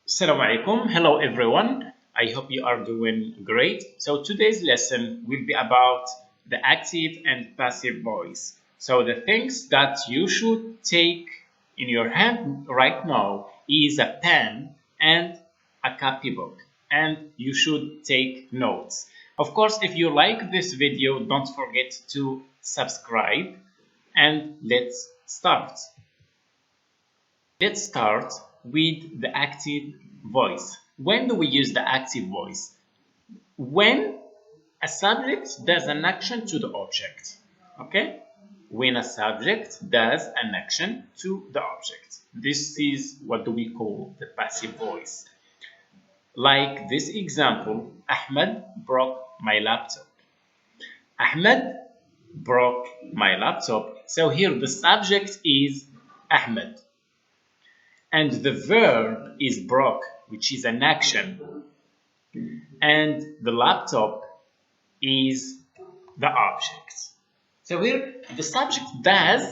Assalamu alaikum. Hello everyone. I hope you are doing great. So today's lesson will be about the active and passive voice. So the things that you should take in your hand right now is a pen and a copybook, and you should take notes. Of course, if you like this video, don't forget to subscribe, and let's start. Let's start with the active voice. When do we use the active voice? When a subject does an action to the object. Okay? When a subject does an action to the object. This is what do we call the passive voice. Like this example, Ahmed broke my laptop. Ahmed broke my laptop. So here the subject is Ahmed. And the verb is broke, which is an action. And the laptop is the object. So here the subject does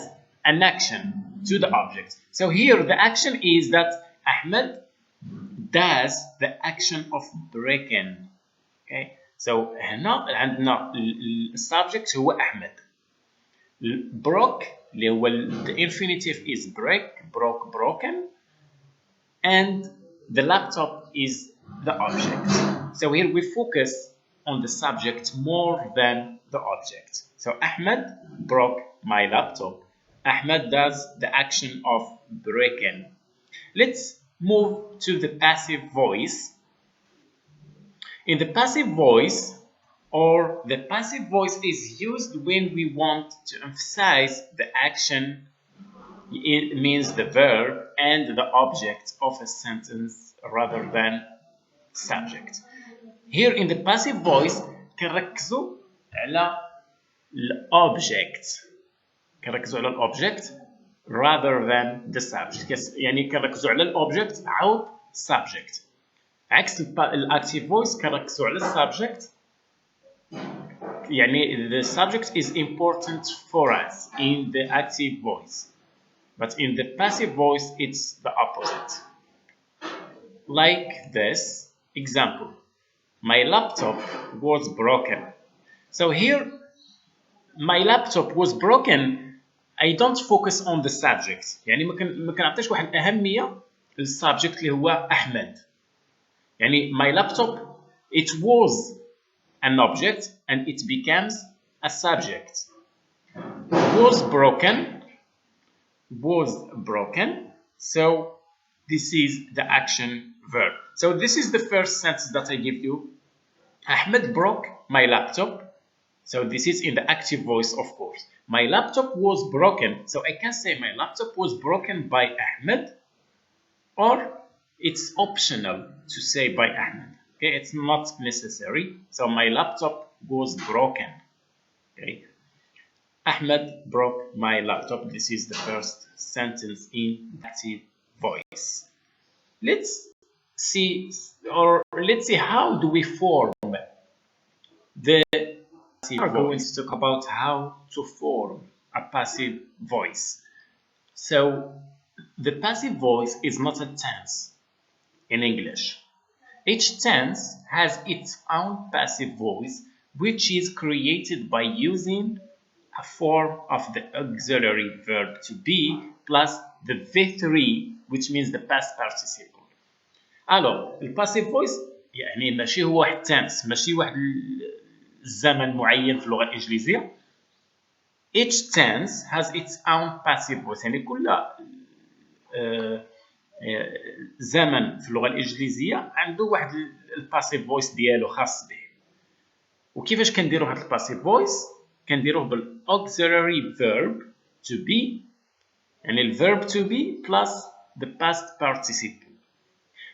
an action to the object. So here the action is that Ahmed does the action of breaking. Okay? So هنا عندنا السبجect هو أحمد. broke اللي هو the infinitive is break, broke, broken. And the laptop is the object. So here we focus on the subject more than the object. So Ahmed broke my laptop. Ahmed does the action of breaking. Let's move to the passive voice. In the passive voice, or the passive voice is used when we want to emphasize the action. It means the verb and the object of a sentence rather than subject. Here in the passive voice كنركزوا على الأوبجكت. كنركزوا على الأوبجكت rather than the subject. يعني كنركزوا على الأوبجكت عوض subject. عكس الأكتيف voice كنركزوا على السبجكت. يعني the subject is important for us in the active voice. But in the passive voice, it's the opposite. Like this example. My laptop was broken. So here, my laptop was broken. I don't focus on the subject. يعني ما كنعطيش واحد الأهمية للسبجect اللي هو أحمد. يعني my laptop, it was an object and it becomes a subject. Was broken, so this is the action verb. So this is the first sentence that I give you. Ahmed broke my laptop. So this is in the active voice, of course. My laptop was broken. So I can say my laptop was broken by Ahmed, or it's optional to say by Ahmed. Okay, it's not necessary. So my laptop was broken. Okay. Ahmed broke my laptop. This is the first sentence in active voice. Let's see how do we form the passive voice. We are going to talk about how to form a passive voice. So the passive voice is not a tense in English. Each tense has its own passive voice, which is created by using a form of the auxiliary verb to be plus the V3, which means the past participle. Alors, الباسيف فويس يعني ماشي هو واحد تنس، ماشي واحد الزمن معين في اللغة الإنجليزية. Each tense has its own passive voice. يعني كل زمن في اللغة الإنجليزية عنده واحد الباسيف فويس ديالو خاص به. وكيفاش كنديروا هذا الباسيف فويس؟ كنديروه بالauxiliary verb to be. يعني الverb to be plus the past participle.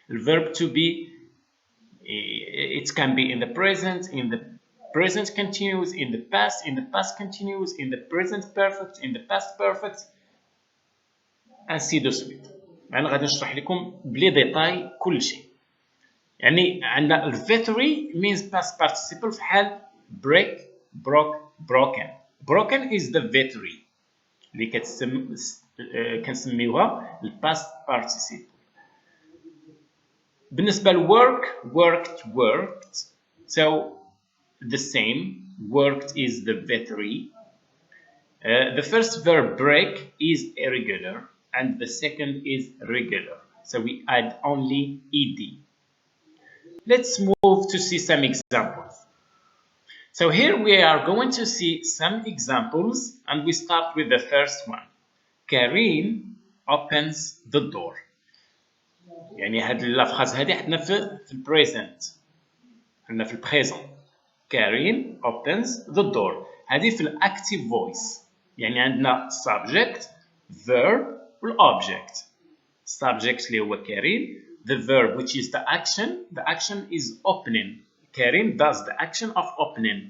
The verb to be, it can be in the present continuous, in the past continuous, in the present perfect, in the past perfect, ainsi de suite. أنا غادي نشرح لكم بلي ديتاي كل شيء. يعني عندنا ال V3 means past participle في حال break, broke, broken. Broken is the V3 اللي كنسميوها ال past participle. بالنسبة ل worked so the same. Worked is the V3. The first verb break is irregular and the second is regular. So we add only ed. Let's move to see some examples. So here we are going to see some examples and we start with the first one. Karim opens the door. يعني هاد اللفظ هذه عندنا في البريزنت، عندنا في البريزون. Karim opens the door. هذه في الاكتيف فويس، يعني عندنا subject verb والobject. subject اللي هو كريم، the verb which is the action is opening. Karim does the action of opening.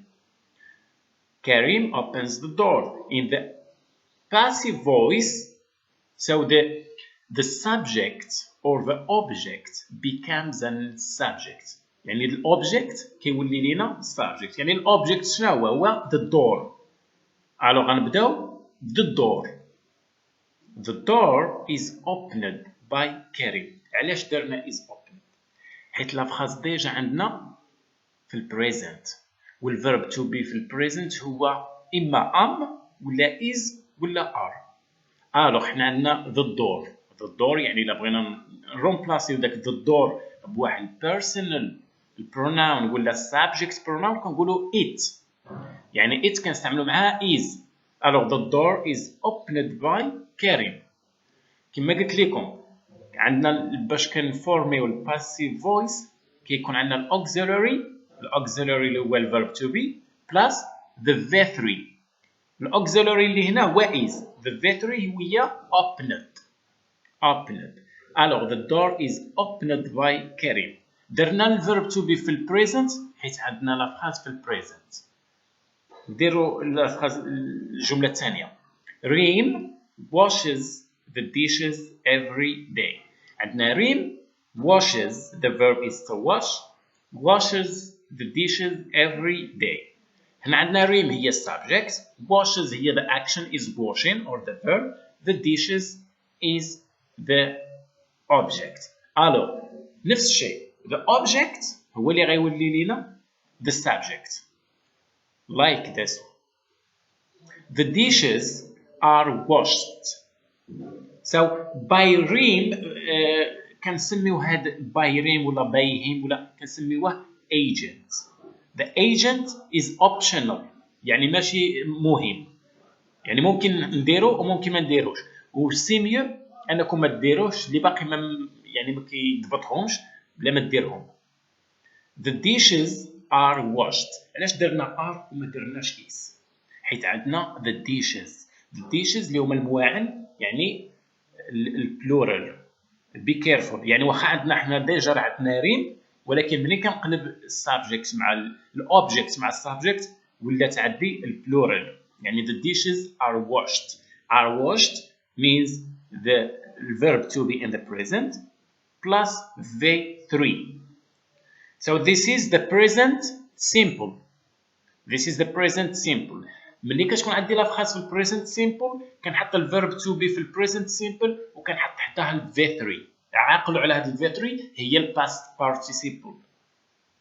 Karim opens the door. In the passive voice, so the subject or the object becomes a subject. يعني الأوبجكت كيولي لينا subject. يعني الأوبجكت شنو هو the door. alors غنبداو the door. The door is opened by Karim. علاش درنا is opened؟ حيت لا فراز ديجا عندنا في البريزنت، والverb to be في البريزنت هو إما am ولا is ولا are. alors حنا عندنا the door. The door يعني إلا بغينا نرومبلاسيو داك the door بواحد personal pronoun ولا subject pronoun كنقولوا it. يعني it كنستعملوا معها is. alors the door is opened by Karim. كما قلت لكم عندنا باش كنفورميو الباسيف فويس كيكون عندنا الاوكسيلري اللي هو الفيرب to be plus the V3. الاوكسيلري اللي هنا هو is. the V3 هي opened. alors the door is opened by Karim. درنا الفيرب to be في البريزنت حيت عندنا لا فراز في البريزنت. نديروا الجملة الثانية. Reem washes the dishes every day. عندنا Reem washes, the verb is to wash, washes the dishes every day. هنا عندنا Reem هي subject, washes هي the action is washing or the verb, the dishes is the object. alors نفس الشيء the object هو اللي غيولي لنا the subject. like this. The dishes are washed. So by Reem كنسميو هاد by Reem ولا by him ولا كنسميوه agent. The agent is optional يعني ماشي مهم، يعني ممكن نديرو وممكن ما نديروش، والسيميو انكم ما ديروش اللي باقي ما كيضبطهمش بلا ما ديرهم. The dishes are washed. علاش درنا are وما درناش is؟ حيت عندنا the dishes اللي هما المواعن يعني البلورال. be careful يعني واخا عندنا حنا ديجا عندنا ريم، ولكن ملي كنقلب السابجكت مع الاوبجكت مع السابجكت ولات عندي البلورال. يعني the dishes are washed means the verb to be in the present plus V3. So this is the present simple. ملي كتكون عندي لا فراس في البريزنت سيمبل كنحط الفيرب تو بي في البريزنت سيمبل وكنحط تحتها الفي 3. عاقلوا على هذا الفي 3 هي الباست بارتيسيبل.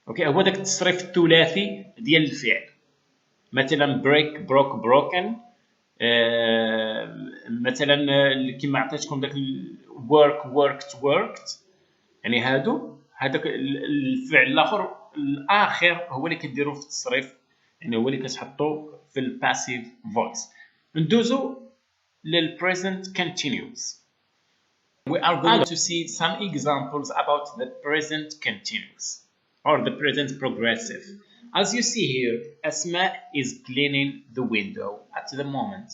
اوكي هو داك التصريف الثلاثي ديال الفعل. مثلا بريك بروك بروكن، مثلا كما عطيتكم داك worked يعني هذاك الفعل الاخر الاخر هو اللي كديروا في التصريف، يعني هو اللي كتحطوا في الباسيف فويس. ندوزو للpresent continuous. We are going to see some examples about the present continuous or the present progressive. As you see here, Asma is cleaning the window at the moment.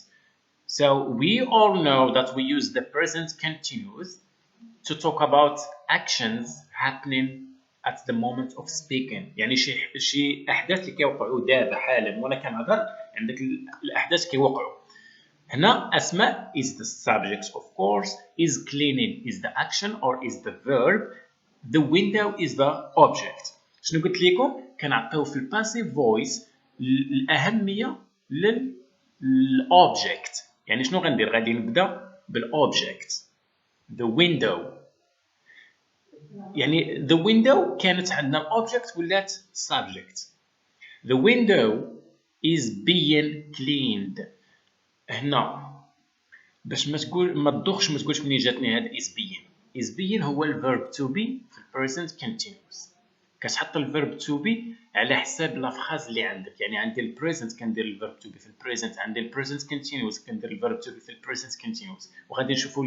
So we all know that we use the present continuous to talk about actions happening at the moment of speaking. يعني شي احداث اللي كيوقعوا دابا حالا وانا كنهضر عندك الاحداث كيوقعوا. هنا اسماء is the subject of course, is cleaning is the action or is the verb, the window is the object. شنو قلت لكم؟ كنعطيو في الباسيف فويس الاهميه للاوبجكت. يعني شنو غندير؟ غادي نبدا بالاوبجكت the window. يعني the window كانت عندنا object ولات subject. The window is being cleaned. هنا باش ما تدوخش ما تقولش منين جاتني هذا is being. is being هو الverb to be في present continuous. كتحط الverb to be على حساب لافخاز اللي عندك. يعني عندي البريزنت كندير الverb to be في البريزنت، عندي البريزنت continuous كندير الverb to be في البريزنت continuous، وغادي نشوفوا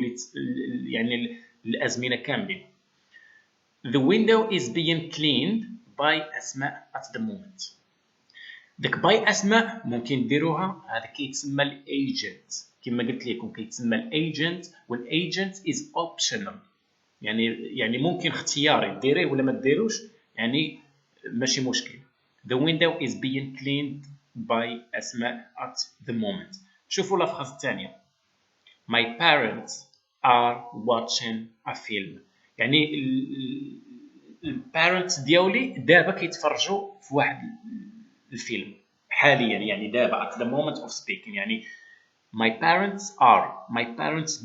يعني الازمنه كاملين. The window is being cleaned by أسماء at the moment. داك باي أسماء ممكن نديروها، هذا كيتسمى الايجنت. كما قلت لكم كيتسمى الايجنت، والايجنت is optional. يعني ممكن اختياري ديريه ولا ما ديروش، يعني ماشي مشكل. The window is being cleaned by أسماء at the moment. شوفوا الأفخاذ الثانية. My parents are watching a film. يعني البارنتس ديالي دابا كيتفرجوا في واحد الفيلم حاليا، يعني دابا at the moment of speaking. يعني my parents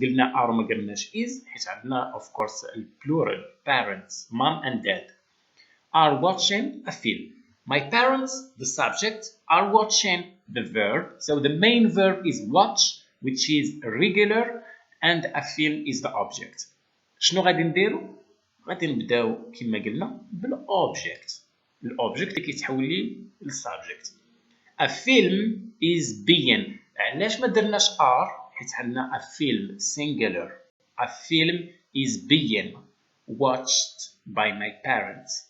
قلنا are ما قلناش is حيت عندنا of course plural parents mom and dad are watching a film. My parents, the subject, are watching the verb. So the main verb is watch, which is regular, and a film is the object. شنو غادي نديرو؟ غادي نبداو كما قلنا بالاوبجكت. الاوبجكت اللي كيتحول لي للسبجكت. A film is being. علاش ما درناش are؟ حيت عندنا a film singular. A film is being watched by my parents.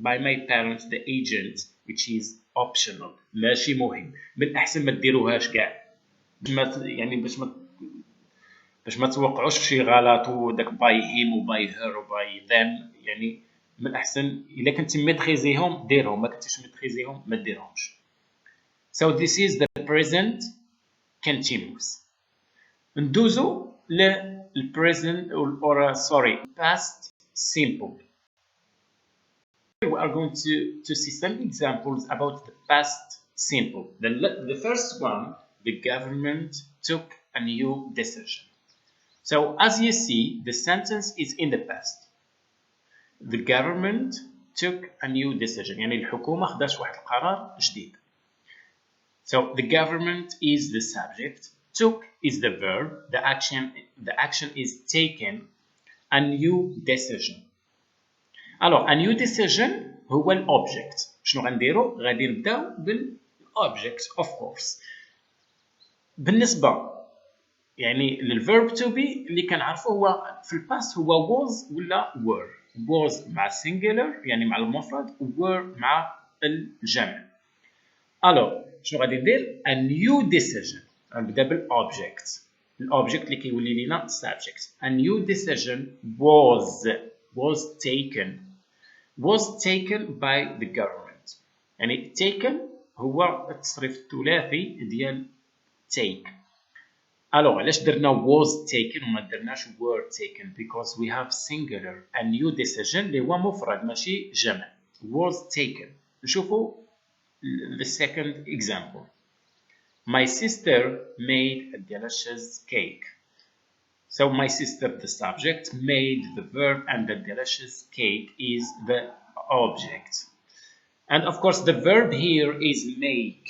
By my parents the agent, which is optional. ماشي مهم. من الأحسن ما ديروهاش كاع. يعني باش ما توقعوش في شي غلط وداك by him و by her و by them. يعني من الأحسن إلا كنتي ميتريزيهم ديرهم، ما كنتيش ميتريزيهم ما ديرهمش. So this is the present continuous. ندوزو لل present or sorry past simple. We are going to see some examples about the past simple. The first one, the government took a new decision. So as you see, the sentence is in the past. The government took a new decision. يعني الحكومة خدات واحد القرار جديد. So the government is the subject, took is the verb, the action is taken, a new decision. Alors, a new decision هو الأوبجكت. شنو غنديرو؟ غادي نبداو بالأوبجكت of course. بالنسبة يعني للverb to be اللي كنعرفو هو في الباست هو was ولا were. was مع singular يعني مع المفرد، were مع الجمع. Alors, شنو غادي ندير؟ a new decision. غنبدا بالأوبجكت. الأوبجكت اللي كيولي لينا subject. A new decision was taken by the government. يعني taken هو التصريف الثلاثي ديال take. Alors علاش درنا was taken وما درناش were taken؟ Because we have singular. A new decision اللي هو مفرد ماشي جمع. was taken. نشوفوا the second example. My sister made a delicious cake. So my sister, the subject, made the verb, and the delicious cake is the object. And of course, the verb here is make,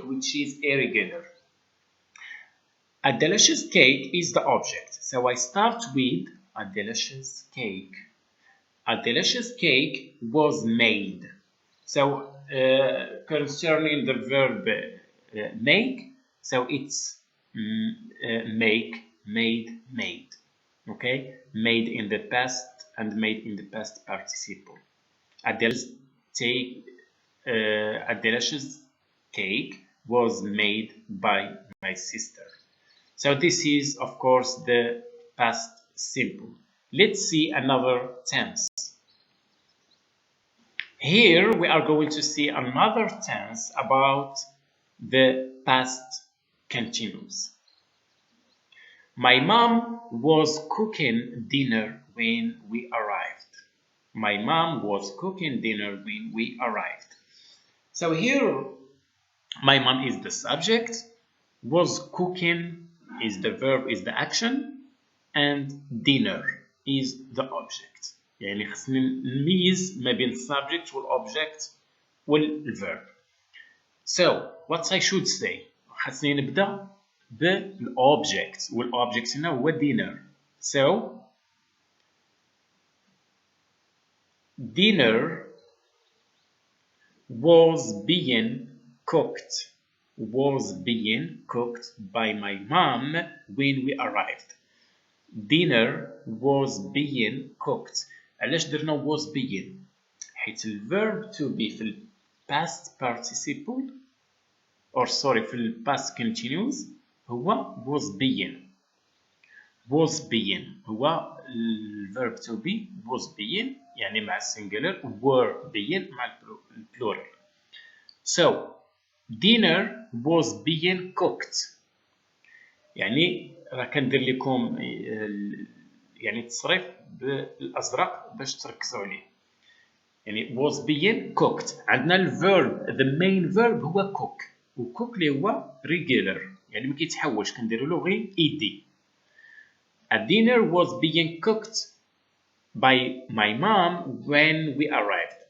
which is irregular. A delicious cake is the object. So I start with a delicious cake. A delicious cake was made. So concerning the verb make, so it's make, made. Okay, made in the past and made in the past participle. A delicious cake was made by my sister. So this is of course the past simple. Let's see another tense. Here we are going to see another tense about the past continuous. My mom was cooking dinner when we arrived. My mom was cooking dinner when we arrived. So here my mom is the subject, was cooking is the verb, is the action, and dinner is the object. يعني خصني نميز ما بين السبجكت والobject والverb. So what I should say, خصني نبدا بالobject والobject هنا هو dinner. So dinner was being cooked by my mom when we arrived. Dinner was being cooked. علاش درنا was being؟ حيت الverb to be في ال past participle or sorry في ال past continuous هو was being هو الverb to be was being يعني مع السنجلر were being مع البلورال. So dinner was being cooked يعني راه كندير لكم يعني التصريف بالازرق باش تركزوا عليه. يعني was being cooked. عندنا الverb the main verb هو cook وcook اللي هو regular يعني ما كيتحولش كنديروا له غير ed. A dinner was being cooked by my mom when we arrived.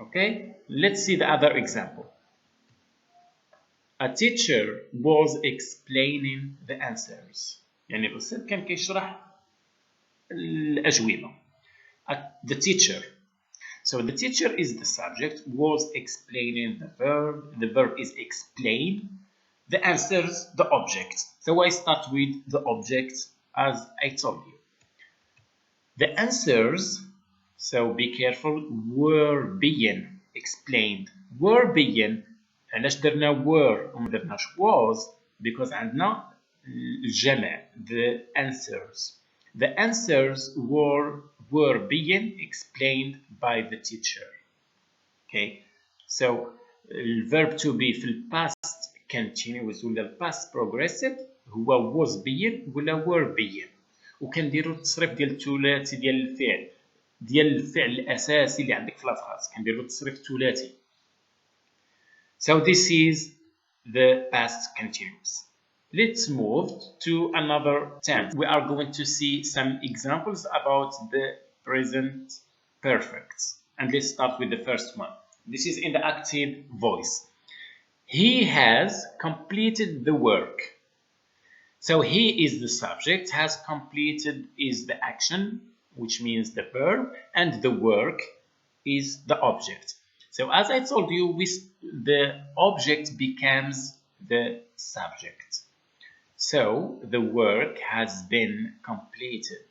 Okay, let's see the other example. A teacher was explaining the answers. يعني الأستاذ كان كيشرح الأجوبة. The teacher. So the teacher is the subject, was explaining the verb is explain, the answers, the object. So I start with the object as I told you. The answers, so be careful, were being explained. Were being علاش درنا were وما درناش was because عندنا الجمع the answers. The answers were being explained by the teacher. Okay, so the verb to be في ال past continuous ولا ال past progressive هو was being ولا were being. وكنديروا التصريف ديال الثلاثي ديال الفعل الاساسي اللي عندك في الافراز كنديروا التصريف الثلاثي. So this is the past continuous. Let's move to another tense. We are going to see some examples about the present perfects. And let's start with the first one. This is in the active voice. He has completed the work. So he is the subject, has completed is the action, which means the verb, and the work is the object. So as I told you, the object becomes the subject. So the work has been completed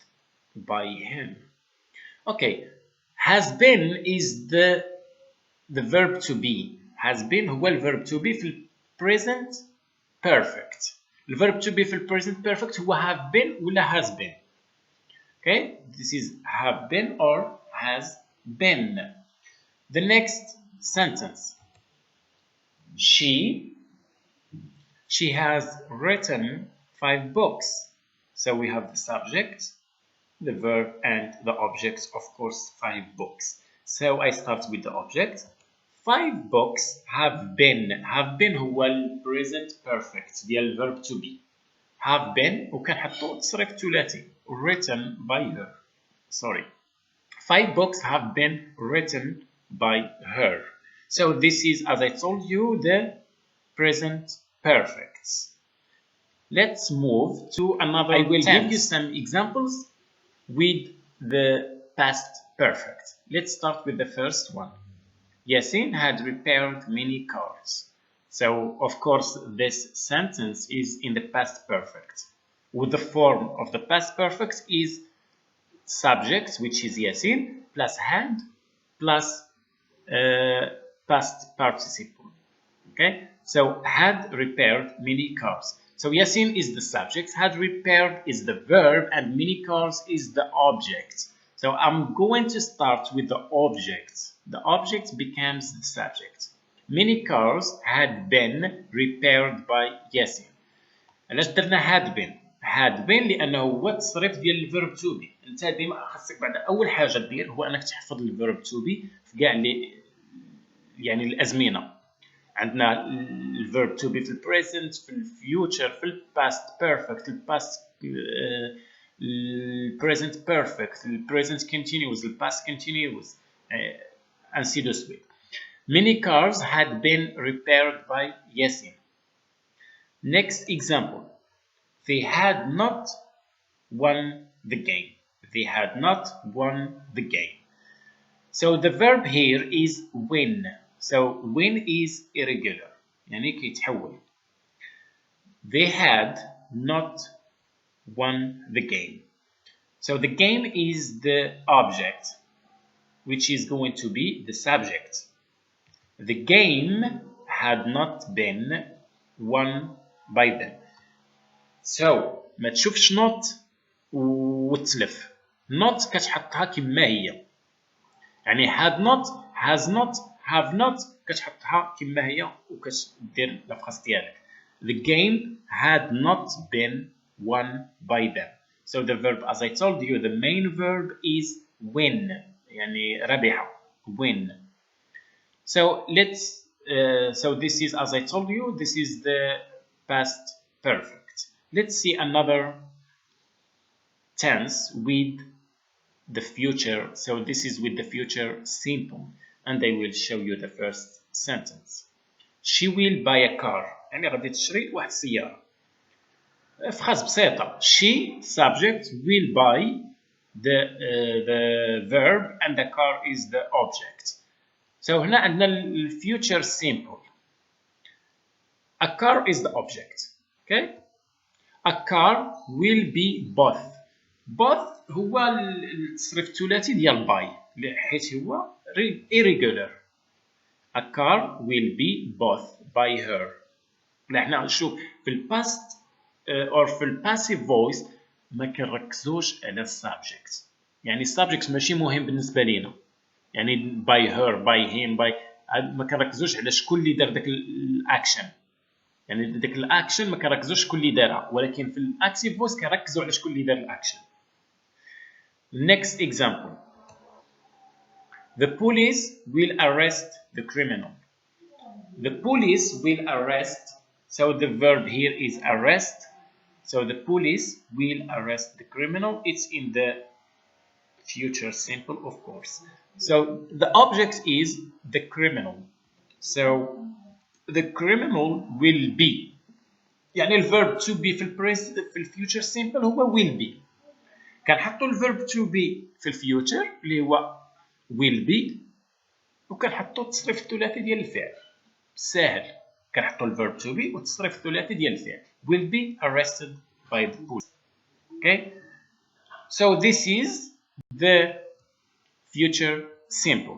by him. Okay, has been is the verb to be. Has been هو الverb to be في ال present perfect. الverb to be في ال present perfect هو have been ولا has been. Okay, this is have been or has been. The next sentence. She has written 5 books. So we have the subject, the verb, and the object, of course, 5 books. So I start with the object. 5 books have been هو ال present perfect ديال verb to be. Have been وكنحطو تصريف ثلاثي written by her. Sorry. 5 books have been written by her. So this is, as I told you, the present perfects. Let's move to another I will give you some examples with the past perfect. Let's start with the first one. Yasin had repaired many cars. So, of course, this sentence is in the past perfect. With the form of the past perfect is subject, which is Yasin, plus had, plus past participle. Okay? So, had repaired many cars. So, Yasin is the subject, had repaired is the verb, and many cars is the object. So, I'm going to start with the object. The object becomes the subject. Many cars had been repaired by Yasin. علاش درنا had been؟ had been لأنه هو التصريف ديال الفيرب تو بي. أنت ديما خاصك بعد أول حاجة دير هو أنك تحفظ الفيرب تو بي في كاع يعني الأزمنة. عندنا الفيرب تو بي في البريزنت، في الفيوتشر، في الباست بيرفكت، الباست present perfect, present continuous, past continuous, ainsi de suite. Many cars had been repaired by Yasin. Next example. They had not won the game. They had not won the game. So the verb here is win. So win is irregular. يعني كيتحول. They had not won the game. So the game is the object, which is going to be the subject. The game had not been won by them. So ما تشوفش not وتلف. not كتحطها كما هي. يعني had not, has not, have not كتحطها كما هي وكتدير لافراس ديالك. The game had not been won by them. So the verb, as I told you, the main verb is win. يعني ربح. Win. So let's. So this is, as I told you, this is the past perfect. Let's see another tense with the future. So this is with the future simple, and I will show you the first sentence. She will buy a car. يعني غادي تشري واحد السيارة. فراس بسيطة. She subject will buy the verb and the car is the object. So هنا عندنا ال future simple. A car is the object. Okay? A car will be both. Both هو التصريف الثلاثي ديال buy حيث هو irregular. A car will be both by her. احنا نشوف في الباست or في الباسيف فويس ما كنركزوش على السبجكت. يعني السبجكت ماشي مهم بالنسبة لينا. يعني by her, by him, by ما كنركزوش على شكون اللي دار داك الاكشن. يعني داك الاكشن ما كنركزوش شكون اللي دارها، ولكن في الاكتيف فويس كنركزوا على شكون اللي دار الاكشن. Next example. The police will arrest the criminal. The police will arrest. So the verb here is arrest. So the police will arrest the criminal. It's in the future simple, of course. So the object is the criminal. So the criminal will be. يعني الverb to be في الفيوتشر simple هو will be. كنحطوا الverb to be في الفيوتشر اللي هو will be وكنحطوا التصريف الثلاثي ديال الفعل. سهل. كنحطوا الverb to be والتصريف الثلاثي ديال الفعل. Will be arrested by the police. Okay? So this is the future simple.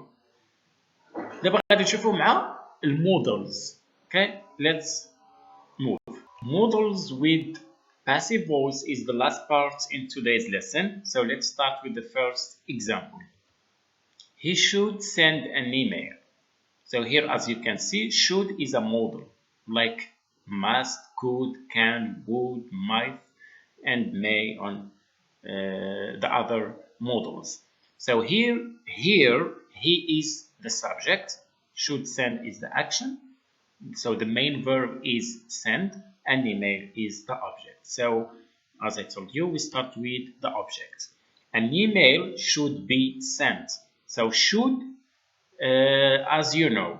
دابا غادي نشوفوا مع المودلز. Okay? Let's move. Models with passive voice is the last part in today's lesson. So let's start with the first example. He should send an email. So here, as you can see, should is a modal, like must, could, can, would, might, and may on the other modals. So here, he is the subject, should send is the action. So the main verb is send, and email is the object. So as I told you, we start with the object. An email should be sent. So should, as you know,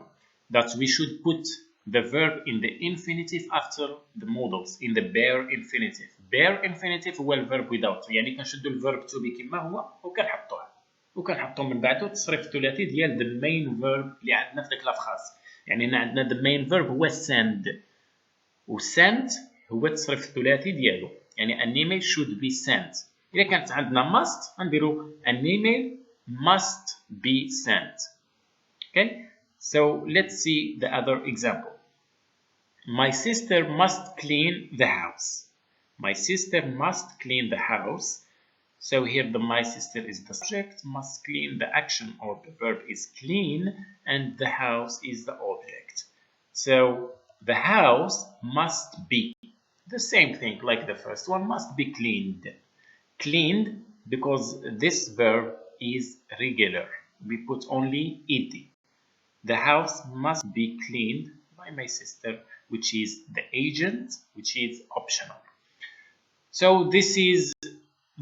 that we should put the verb in the infinitive after the modals, in the bare infinitive. Bare infinitive هو الverb without. يعني كنشدوا الverb to be كما هو وكنحطوه من بعده التصريف الثلاثي ديال the main verb اللي عندنا في ديك لافراز. يعني هنا عندنا the main verb هو send. و send هو التصريف الثلاثي ديالو. يعني an email should be sent. إذا كانت عندنا must غنديرو an email must be sent. Okay? So let's see the other example. My sister must clean the house. My sister must clean the house. So here the my sister is the subject, must clean the action or the verb is clean, and the house is the object. So the house must be the same thing like the first one, must be cleaned. Cleaned because this verb is regular. We put only ed. The house must be cleaned by my sister, which is the agent, which is optional. So this is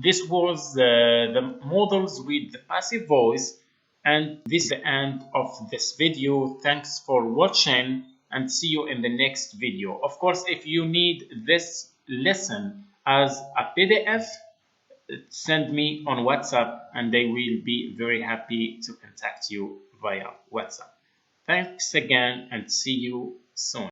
this was the models with the passive voice, and this is the end of this video. Thanks for watching and see you in the next video. Of course, if you need this lesson as a PDF, send me on WhatsApp and they will be very happy to contact you via WhatsApp. Thanks again and see you soon.